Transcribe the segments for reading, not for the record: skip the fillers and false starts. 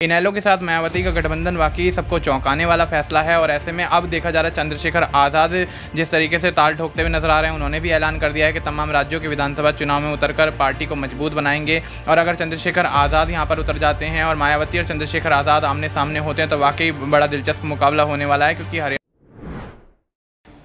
इनेलो के साथ मायावती का गठबंधन वाकई सबको चौंकाने वाला फैसला है और ऐसे में अब देखा जा रहा है चंद्रशेखर आज़ाद जिस तरीके से ताल ठोकते हुए नजर आ रहे हैं। उन्होंने भी ऐलान कर दिया है कि तमाम राज्यों के विधानसभा चुनाव में उतरकर पार्टी को मजबूत बनाएंगे और अगर चंद्रशेखर आज़ाद यहां पर उतर जाते हैं और मायावती और चंद्रशेखर आज़ाद आमने सामने होते हैं तो वाकई बड़ा दिलचस्प मुकाबला होने वाला है, क्योंकि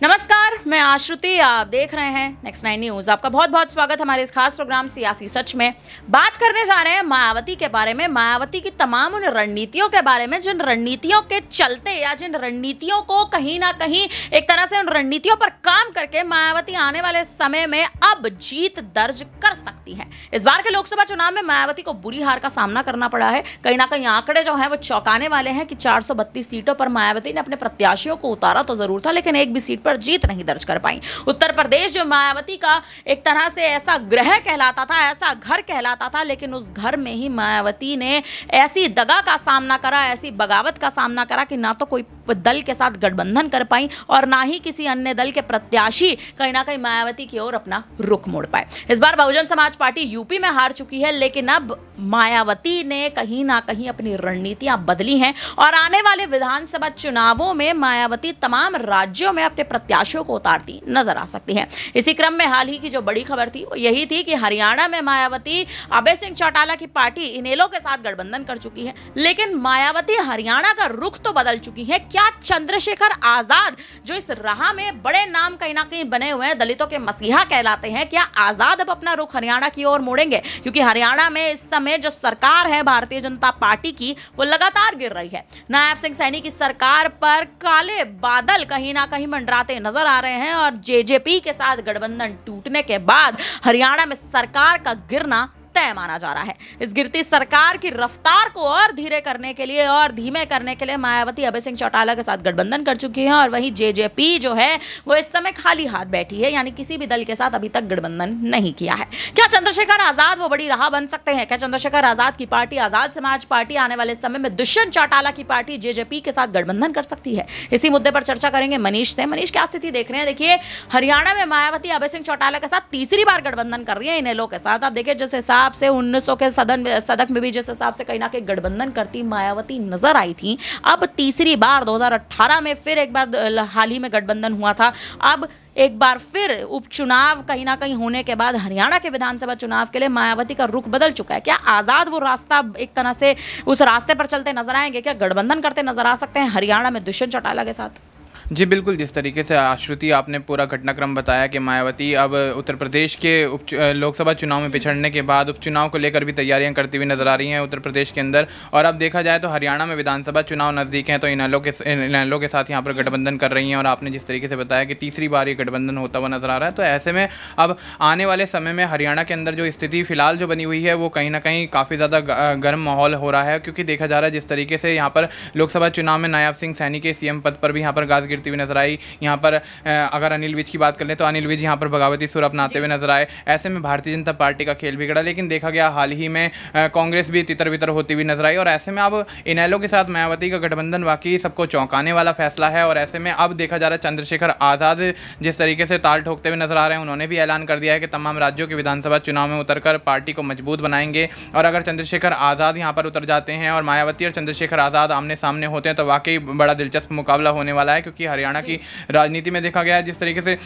नमस्कार, मैं आश्रुति, आप देख रहे हैं नेक्स्ट 9 न्यूज़। आपका बहुत बहुत स्वागत हमारे इस खास प्रोग्राम सियासी सच में। बात करने जा रहे हैं मायावती के बारे में, मायावती की तमाम उन रणनीतियों के बारे में जिन रणनीतियों के चलते या जिन रणनीतियों को कहीं ना कहीं एक तरह से उन रणनीतियों पर काम करके मायावती आने वाले समय में अब जीत दर्ज कर सकती है। इस बार के लोकसभा चुनाव में मायावती को बुरी हार का सामना करना पड़ा है। कहीं ना कहीं आंकड़े जो है वो चौंकाने वाले हैं कि 432 सीटों पर मायावती ने अपने प्रत्याशियों को उतारा तो जरूर था, लेकिन एक भी सीट पर जीत नहीं दर्ज कर पाई। उत्तर प्रदेश जो मायावती का एक तरह से ऐसा ग्रह कहलाता था, ऐसा घर कहलाता था, लेकिन उस घर में ही मायावती ने ऐसी दगा का सामना करा, ऐसी बगावत का सामना करा कि ना तो कोई दल के साथ गठबंधन कर पाई और ना ही किसी अन्य दल के प्रत्याशी कहीं ना कहीं मायावती की ओर अपना रुख मोड़ पाए। इस बार बहुजन समाज पार्टी यूपी में हार चुकी है, लेकिन अब मायावती ने कहीं ना कहीं अपनी रणनीतियां बदली हैं और आने वाले विधानसभा चुनावों में मायावती तमाम राज्यों में अपने प्रत्याशियों को उतारती नजर आ सकती है। इसी क्रम में हाल ही की जो बड़ी खबर थी वो यही थी कि हरियाणा में मायावती अभय सिंह चौटाला की पार्टी इनेलो के साथ गठबंधन कर चुकी है, लेकिन मायावती हरियाणा का रुख तो बदल चुकी है। क्या चंद्रशेखर आजाद जो इस राह में बड़े नाम कहीं ना कहीं बने हुए हैं, दलितों के मसीहा कहलाते हैं, क्या आजाद अब अपना रुख हरियाणा की ओर मोड़ेंगे? क्योंकि हरियाणा में इस समय जो सरकार है भारतीय जनता पार्टी की वो लगातार गिर रही है। नायब सिंह सैनी की सरकार पर काले बादल कहीं ना कहीं मंडराते नजर आ रहे हैं और जेजेपी के साथ गठबंधन टूटने के बाद हरियाणा में सरकार का गिरना तय माना जा रहा है। इस गिरती सरकार की रफ्तार को और धीरे करने के लिए और धीमे करने के लिए मायावती अभय सिंह चौटाला के साथ गठबंधन कर चुकी है और वहीं जेजेपी जो है वो इस समय खाली हाथ बैठी है, यानी किसी भी दल के साथ अभी तक गठबंधन नहीं किया है। क्या चंद्रशेखर आजाद वो बड़ी राह बन सकते हैं? क्या चंद्रशेखर आजाद की पार्टी आजाद समाज पार्टी आने वाले समय में दुष्यंत चौटाला की पार्टी जेजेपी के साथ गठबंधन कर सकती है? इसी मुद्दे पर चर्चा करेंगे मनीष से। मनीष, क्या स्थिति देख रहे हैं? देखिए, हरियाणा में मायावती अभय सिंह चौटाला के साथ तीसरी बार गठबंधन कर रही है इनेलो के साथ। आप देखिए, जिस हिसाब से 1900 के सदक में भी जिस हिसाब से कहीं ना कहीं गठबंधन करती मायावती नजर आई थी, अब तीसरी बार 2018 में फिर एक बार हाल ही में गठबंधन हुआ था। अब एक बार फिर उपचुनाव कहीं ना कहीं होने के बाद हरियाणा के विधानसभा चुनाव के लिए मायावती का रुख बदल चुका है। क्या आजाद वो रास्ता एक तरह से उस रास्ते पर चलते नजर आएंगे? क्या गठबंधन करते नजर आ सकते हैं हरियाणा में दुष्यंत चौटाला के साथ? जी बिल्कुल, जिस तरीके से आश्रुति आपने पूरा घटनाक्रम बताया कि मायावती अब उत्तर प्रदेश के लोकसभा चुनाव में पिछड़ने के बाद उपचुनाव को लेकर भी तैयारियां करती हुई नजर आ रही हैं उत्तर प्रदेश के अंदर, और अब देखा जाए तो हरियाणा में विधानसभा चुनाव नज़दीक हैं तो इनेलो के साथ यहाँ पर गठबंधन कर रही हैं। और आपने जिस तरीके से बताया कि तीसरी बार ये गठबंधन होता हुआ नजर आ रहा है, तो ऐसे में अब आने वाले समय में हरियाणा के अंदर जो स्थिति फिलहाल जो बनी हुई है वो कहीं ना कहीं काफ़ी ज़्यादा गर्म माहौल हो रहा है, क्योंकि देखा जा रहा है जिस तरीके से यहाँ पर लोकसभा चुनाव में नायब सिंह सैनी के सीएम पद पर भी यहाँ पर गाज गिरती हुई नजर आई। यहाँ पर अगर अनिल विज की बात कर लें तो अनिल विज यहाँ पर बगावती सुर अपनाते हुए नजर आए। ऐसे में भारतीय जनता पार्टी का खेल बिगड़ा, लेकिन देखा गया हाल ही में कांग्रेस भी तितर बितर होती हुई नजर आई और ऐसे में अब इनेलो के साथ मायावती का गठबंधन वाकई सबको चौंकाने वाला फैसला है। और ऐसे में अब देखा जा रहा है चंद्रशेखर आज़ाद जिस तरीके से ताल ठोकते हुए नजर आ रहे हैं, उन्होंने भी ऐलान कर दिया है कि तमाम राज्यों के विधानसभा चुनाव में उतरकर पार्टी को मजबूत बनाएंगे और अगर चंद्रशेखर आज़ाद यहाँ पर उतर जाते हैं और मायावती और चंद्रशेखर आज़ाद आमने सामने होते हैं तो वाकई बड़ा दिलचस्प मुकाबला होने वाला है, क्योंकि हरियाणा की राजनीति में देखा गया है जिस तरीके से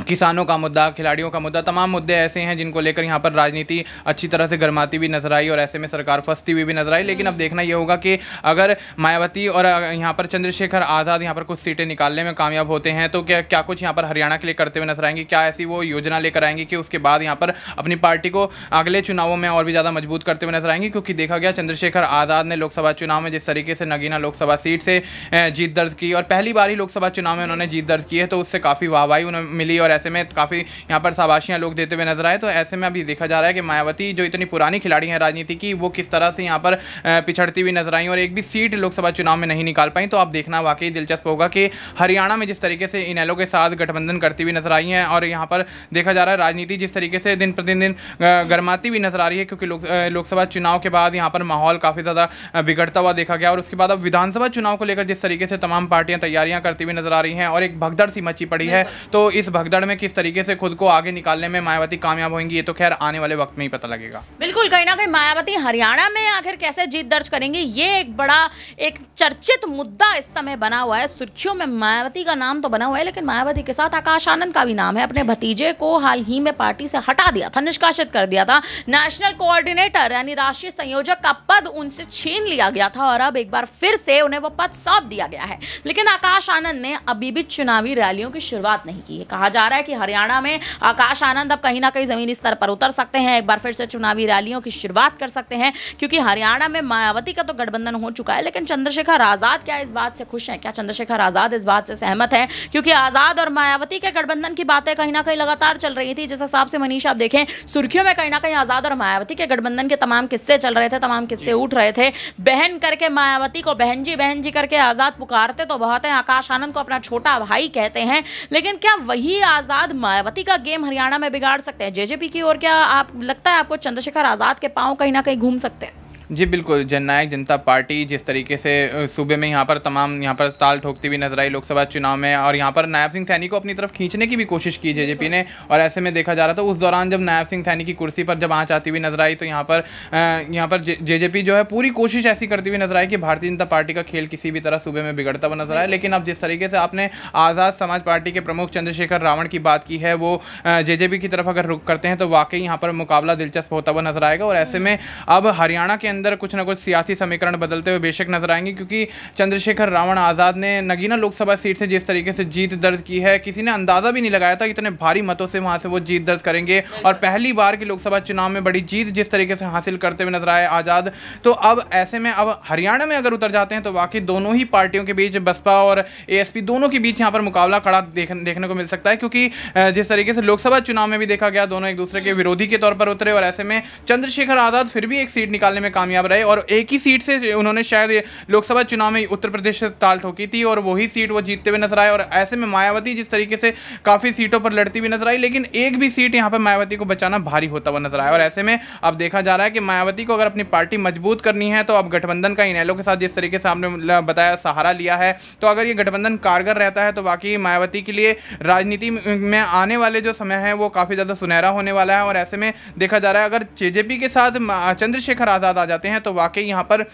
किसानों का मुद्दा, खिलाड़ियों का मुद्दा, तमाम मुद्दे ऐसे हैं जिनको लेकर यहाँ पर राजनीति अच्छी तरह से गर्माती भी नजर आई और ऐसे में सरकार फंसती हुई भी नजर आई। लेकिन अब देखना ये होगा कि अगर मायावती और यहाँ पर चंद्रशेखर आज़ाद यहाँ पर कुछ सीटें निकालने में कामयाब होते हैं तो क्या कुछ यहाँ पर हरियाणा के लिए करते हुए नजर आएंगे? क्या ऐसी वो योजना लेकर आएंगे कि उसके बाद यहाँ पर अपनी पार्टी को अगले चुनावों में और भी ज़्यादा मजबूत करते हुए नजर आएंगे? क्योंकि देखा गया चंद्रशेखर आज़ाद ने लोकसभा चुनाव में जिस तरीके से नगीना लोकसभा सीट से जीत दर्ज की और पहली बार ही लोकसभा चुनाव में उन्होंने जीत दर्ज की है, तो उससे काफ़ी वाहवाही उन्हें मिली और ऐसे में काफ़ी यहाँ पर शाबाशियां लोग देते हुए नजर आए। तो ऐसे में अभी देखा जा रहा है कि मायावती जो इतनी पुरानी खिलाड़ी हैं राजनीति की, वो किस तरह से यहाँ पर पिछड़ती हुई नजर आई और एक भी सीट लोकसभा चुनाव में नहीं निकाल पाई। तो आप देखना वाकई दिलचस्प होगा कि हरियाणा में जिस तरीके से इनेलो के साथ गठबंधन करती हुई नजर आई हैं और यहाँ पर देखा जा रहा है राजनीति जिस तरीके से दिन प्रतिदिन गर्माती हुई नजर आ रही है, क्योंकि लोकसभा चुनाव के बाद यहाँ पर माहौल काफ़ी ज़्यादा बिगड़ता हुआ देखा गया और उसके बाद अब विधानसभा चुनाव को लेकर जिस तरीके से तमाम पार्टियां तैयारियां करती हुई नजर आ रही हैं और एक भगदड़ सी मची पड़ी है। तो इस भगदड़ में किस तरीके से खुद को आगे निकालने में मायावती कामयाब होंगी, ये तो खैर आने वाले वक्त में ही पता लगेगा। बिल्कुल, कहीं ना कहीं मायावती हरियाणा में आखिर कैसे जीत दर्ज करेंगी, ये एक बड़ा एक चर्चित मुद्दा इस समय बना हुआ है। सुर्खियों में मायावती का नाम तो बना हुआ है, लेकिन मायावती के साथ आकाश आनंद का भी नाम है। अपने भतीजे को हाल ही में पार्टी से हटा दिया था, निष्कासित कर दिया था। नेशनल कोऑर्डिनेटर यानी राष्ट्रीय संयोजक का पद उनसे छीन लिया गया था और अब एक बार फिर से उन्हें वो पद सौंप दिया गया है। लेकिन आकाश आनंद ने अभी भी चुनावी रैलियों की शुरुआत नहीं की है। कहा जा रहा है कि हरियाणा में आकाश आनंद अब कहीं ना कहीं जमीनी स्तर पर उतर सकते हैं, एक बार फिर से चुनावी रैलियों की शुरुआत कर सकते हैं, क्योंकि हरियाणा में मायावती का तो गठबंधन हो चुका है। लेकिन चंद्रशेखर आजाद क्या इस बात से खुश हैं? क्या चंद्रशेखर आजाद इस बात से सहमत है? क्योंकि आजाद और मायावती के गठबंधन की बातें कहीं ना कहीं लगातार चल रही थी। जिस हिसाब से मनीष आप देखें, सुर्खियों में कहीं ना कहीं आजाद और मायावती के गठबंधन के तमाम किस्से चल रहे थे, तमाम किस्से उठ रहे थे। बहन करके मायावती को बहन जी करके आजाद पुकारते तो बहुत है, आकाश आनंद को अपना छोटा भाई कहते हैं। लेकिन क्या वही आजाद मायावती का गेम हरियाणा में बिगाड़ सकते हैं? जेजेपी की ओर क्या आप लगता है आपको चंद्रशेखर आजाद के पांव कहीं ना कहीं घूम सकते हैं? जी बिल्कुल, जननायक जनता पार्टी जिस तरीके से सूबे में यहाँ पर ताल ठोकती हुई नजर आई लोकसभा चुनाव में, और यहाँ पर नायब सिंह सैनी को अपनी तरफ खींचने की भी कोशिश की जेजेपी ने। और ऐसे में देखा जा रहा था उस दौरान जब नायब सिंह सैनी की कुर्सी पर जब आँच आती हुई नजर आई, तो यहाँ पर जेजेपी जो है पूरी कोशिश ऐसी करती हुई नजर आई कि भारतीय जनता पार्टी का खेल किसी भी तरह सूबे में बिगड़ता हुआ नजर आया। लेकिन अब जिस तरीके से आपने आज़ाद समाज पार्टी के प्रमुख चंद्रशेखर रावण की बात की है, वो जेजेपी की तरफ अगर रुख करते हैं तो वाकई यहाँ पर मुकाबला दिलचस्प होता हुआ नजर आएगा। और ऐसे में अब हरियाणा के अंदर कुछ ना कुछ सियासी समीकरण बदलते हुए बेशक नजर आएंगे, क्योंकि चंद्रशेखर रावण आजाद ने नगीना लोकसभा सीट से जिस तरीके से जीत दर्ज की है, किसी ने अंदाजा भी नहीं लगाया था इतने भारी मतों से वहां से वो जीत दर्ज करेंगे। और पहली बार की लोकसभा चुनाव में बड़ी जीत जिस तरीके से हासिल करते हुए नजर आए आजाद, तो अब ऐसे में अब हरियाणा में अगर उतर जाते हैं तो वाकई दोनों ही पार्टियों के बीच, बसपा और एएसपी दोनों के बीच यहाँ पर मुकाबला खड़ा देखने को मिल सकता है। क्योंकि जिस तरीके से लोकसभा चुनाव में भी देखा गया, दोनों एक दूसरे के विरोधी के तौर पर उतरे, और ऐसे में चंद्रशेखर आजाद फिर भी एक सीट निकालने में कामयाब रहे। और एक ही सीट से उन्होंने शायद लोकसभा चुनाव में उत्तर प्रदेश से ताल ठोकी थी और वही सीट वो जीतते हुए नजर आए। और ऐसे में मायावती जिस तरीके से काफी सीटों पर लड़ती हुई नजर आई, लेकिन एक भी सीट यहां पर मायावती को बचाना भारी होता हुआ नजर आया। और ऐसे में अब देखा जा रहा है कि मायावती को अगर अपनी पार्टी मजबूत करनी है तो अब गठबंधन का इनेलो के साथ जिस तरीके से आपने बताया सहारा लिया है, तो अगर ये गठबंधन कारगर रहता है तो वाकई मायावती के लिए राजनीति में आने वाले जो समय है वो काफी ज्यादा सुनहरा होने वाला है। और ऐसे में देखा जा रहा है अगर जेजेपी के साथ चंद्रशेखर आजाद आ जाते हैं तो वाकई यहाँ पर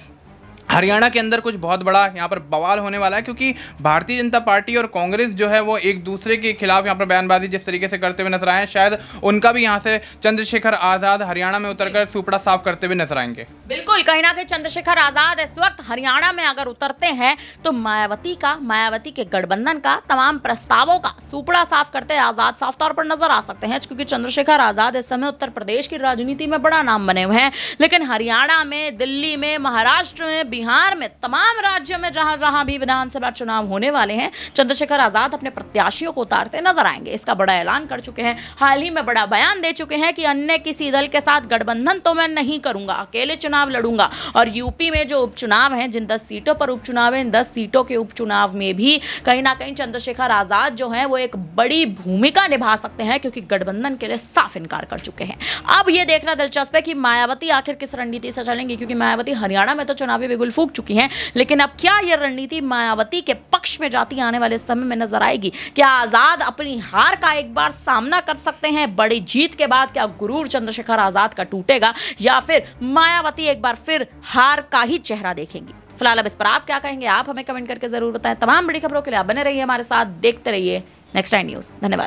हरियाणा के अंदर कुछ बहुत बड़ा यहाँ पर बवाल होने वाला है। क्योंकि भारतीय जनता पार्टी और कांग्रेस जो है वो एक दूसरे के खिलाफ यहाँ पर बयानबाजी जिस तरीके से करते हुए नजर आए, शायद उनका भी यहाँ से चंद्रशेखर आजाद हरियाणा में उतरकर सुपड़ा साफ करते हुए नजर आएंगे। बिल्कुल, कहीं ना कहीं चंद्रशेखर आजाद इस वक्त हरियाणा में अगर उतरते हैं तो मायावती के गठबंधन का तमाम प्रस्तावों का सुपड़ा साफ करते आजाद साफ तौर पर नजर आ सकते हैं। क्योंकि चंद्रशेखर आजाद इस समय उत्तर प्रदेश की राजनीति में बड़ा नाम बने हुए हैं, लेकिन हरियाणा में, दिल्ली में, महाराष्ट्र में, बिहार में, तमाम राज्यों में जहां जहां भी विधानसभा चुनाव होने वाले हैं, चंद्रशेखर आजाद अपने प्रत्याशियों को उतारते नजर आएंगे। इसका बड़ा ऐलान कर चुके हैं, हाल ही में बड़ा बयान दे चुके हैं कि अन्य किसी दल के साथ गठबंधन तो मैं नहीं करूंगा, अकेले चुनाव लड़ूंगा। और यूपी में जो उपचुनाव हैं, जिन 10 सीटों पर उपचुनाव है, इन 10 सीटों के उपचुनाव में भी कहीं ना कहीं चंद्रशेखर आजाद जो है वो एक बड़ी भूमिका निभा सकते हैं, क्योंकि गठबंधन के लिए साफ इनकार कर चुके हैं। अब यह देखना दिलचस्प है कि मायावती आखिर किस रणनीति से चलेंगी, क्योंकि मायावती हरियाणा में तो चुनावी बिगुल फूंक चुकी हैं, लेकिन अब क्या यह रणनीति मायावती के पक्ष में जाती आने वाले समय में नजर आएगी? क्या आजाद अपनी हार का एक बार सामना कर सकते हैं? बड़ी जीत के बाद क्या गुरूर चंद्रशेखर आजाद का टूटेगा, या फिर मायावती एक बार फिर हार का ही चेहरा देखेंगी? फिलहाल अब इस पर आप क्या कहेंगे, आप हमें कमेंट करके जरूर बताएं। तमाम बड़ी खबरों के लिए आप बने रहिए हमारे साथ, देखते रहिए नेक्स्ट टाइम न्यूज़। धन्यवाद।